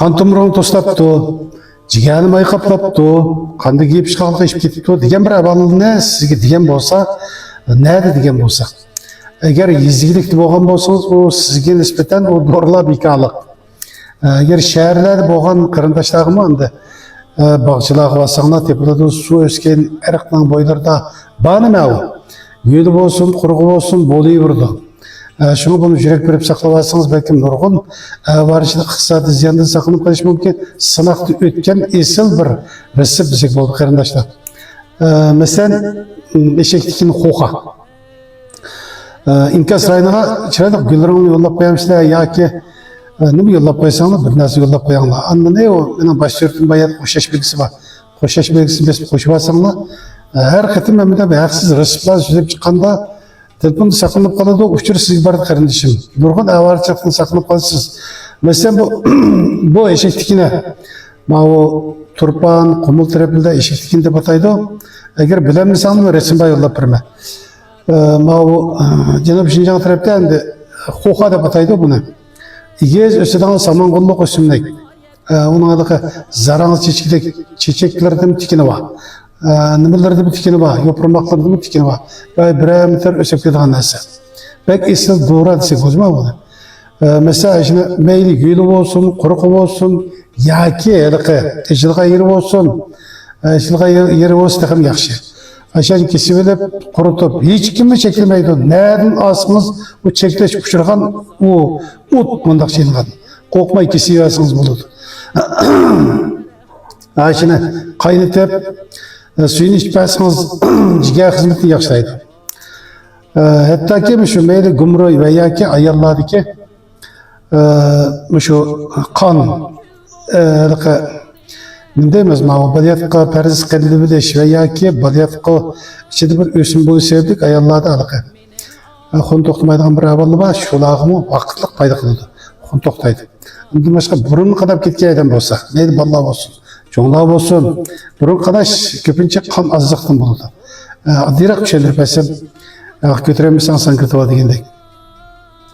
Kan tomirig'ini to'slabdi, jigarni mayqaplabdi, qanday yeb chiqarib ishib ketibdi degan bir avalni sizga degan bo'lsa, nada degan bo'lsa. Agar yezgilik bo'lgan bo'lsangiz, u sizga nisbatan u dorilar bekorlik. Agar shaharlarda bo'lgan qarindoshlarim endi bog'chalarga borsanglar, tepada suv o'sgan ariqning bo'ylarida bormi u? Yo'li bo'lsin, quruq bo'lsin, bo'laverdi. Şunu bunu yürek verip saklavarsanız belki nurgun varışlık iqtisadi ziyandan saqlanıp qolish mumkin. Sınaqda o'tgan esil bir resim bizga bo'ldi qarindoshlar. Masalan, eshaknikini xo'qa. İnkas rayoniga chiroyli gullarni yo'llab qo'yamizlar yoki nima yo'llab qo'ysanglar, bir narsa yo'llab qo'yinglar. Endi ne o mening boshqartim bayat qo'shash belgisi bor. Qo'shash belgisini besib qo'shib olsanglar, har qatim menda haqsiz reseptlar yuzib chiqqanda telefonu saklanıp kaldı, uçur siz bardı kardeşim. Nurgun avarçaktan saklanıp kalırsınız. Mesela bu eşektikine, o turpan, kumul terapilde eşektikinde bataydı. Eğer bilemezseniz resim bay yollap verme. O Cenab-ı Şincan terapide de hoka da bataydı bunu. İgez öseden saman kolluk ösümlek. Onun adı zarağız çiçeklerden tikini var. Nimalarda bir tikini var, yopraqlarda bir tikini var. Yani bir metre ösüp giden narsa. Pek esas doğru desek hocam bunu. Mesela şimdi meyli gülü olsun, kuruk olsun, yaki eşilga yeri olsun, eşilga yeri olsun takım yakşı. Aşağı kesilip kurutup hiç kimi çekilmeydi. Nereden asınız bu çekleş uçurgan o ut bundak şeyingan. Korkmay kesiyorsunuz bunu. Şimdi kaynatıp suyunu içmezseniz ciğer hizmetini yaxşılaydı. Hatta ki şu meyli gumru veya ki ayarladı ki şu kan ne demez mi? Balyatka perziz kalili bileş veya ki balyatka içinde bir ösüm boyu sevdik ayarladı alıqı. Xon toxtamaydigan bir avalı var. Şulağımı vaqtlık payda kıldı. Xon toxtaydı. Bundan başka burun kadar ketken adam olsa, neydi ballar olsun. Çoğunlar olsun, burun kadar köpünce kan azlıqtan bulundu. Adirak şeyler besem, götüremezsen sankıtı var degендek.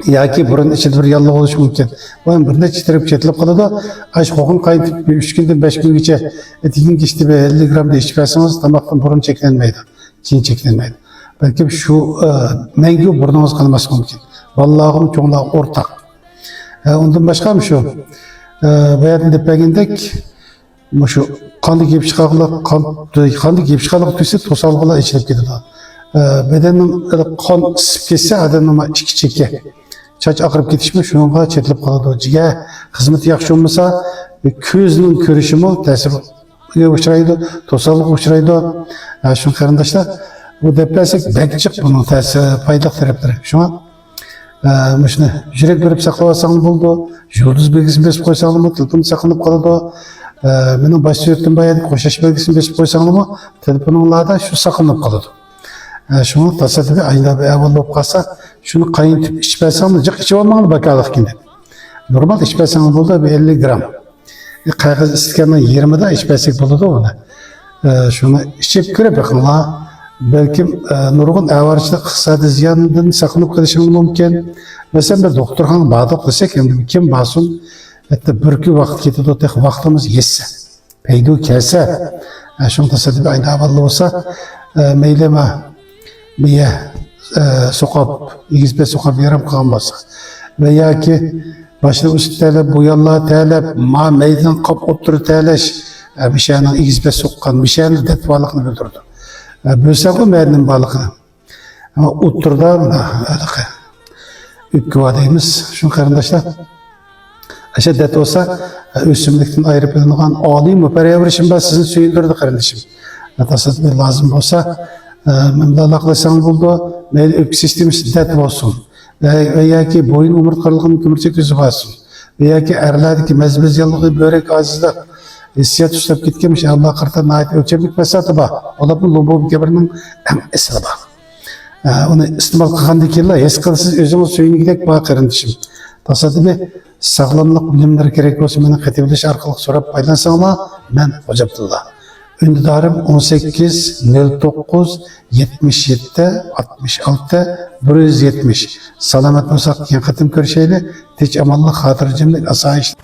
Ya ki burun içinde bir yallık oluş mümkün. Ben birine çitirip çetilip kaldı. Aş kokun kayıtıp 3 günden 5 gün geçe etikin geçti ve 50 gram da içmezseniz damaktan burun çeklenmeydi. Çin çeklenmeydi. Belki şu mengü burnumuz kalması mümkün. Vallahi çoğunlar ortak. Ondan başka mı şu? Bayağı depegendek şu kanlı giyip çıkarlık tüyse tosalgılar içilip gidiyor. Bedenin kan sip kesse adamın içki çeke. Çaç akırıp gitişme şununla çetilip kaldı. Ciğer hizmeti yaxşı olmasa közünün körüşümü tesiri uçuraydı, tosalgı uçuraydı. Şun karındaşlar bu depresek bekçik bunun tesiri faydalı tarafları. Şu an şunu yürek verip saklavasan buldu. Yıldız belgisini besip koysan mı, telefonu saklanıp kaldı. Benim başlıyorum bayağı koşaş belgesini besip koysam ama telefonumlarda şu saklanıp kalıyordu. Şunu tasarruf ayında bir evvel olup kalsa şunu kayıntıp içmezsem cık içi olmalı bakarlık gibi. Normal içmezsem burada bir 50 gram. Kaygız istikandan 20'de içmezsek bulurdu onu. Şunu içip göre bakınla belki nurgun avarçlık iqtisadi ziyandan saklanıp kalışım mümkün. Mesela bir doktorxana bağda desek hem kim basın hatta bir iki vaqt ketadi, o tek vaqtimiz yetse, peydo kelse, şunu tasarruf aynı havalı olsa, meyleme, biye sokap, İgizbe sokap yarım kalmasa, veya ki başta üst talep, bu yallah talep, ma meydan kap otur teleş, bir şeyin İgizbe sokkan, bir şeyin detvalıkını bildirdi. Bölsek o meydanın balıkını, ama oturdan, ükküvadayımız, şunu karındaşlar, Aşağı olsa üstümlükten ayrı planlanan alayım mı? Perevişim ben sizin söyündürdü kardeşim. Tasarruf lazım olsa memlaklaşsan buldu. Meyil sistemimiz det olsun. Veya ki boyun umurtkarlığının kömürcek yüzü olsun. Veya ki erlerdeki mezbez yallığı börek azizlik. Hissiyat üstlep gitkemiş. Allah kartan ait ölçemlik mesatı var. O da bu lobo keberinin en eseri var. Onu istimal kıkandı ki Allah. Eskilsiz özümüz söyünü gidek bağ kardeşim. Tasarruf sağlamlık bilimleri gerek olsa beni katibleş arkalık sorup paylansam ama ben Hoca Abdullah. Ünlüdarım 18-09-77-66-170. Salamet olsak ki katim körşeyle teç amallık hatırcımlık asayişlik.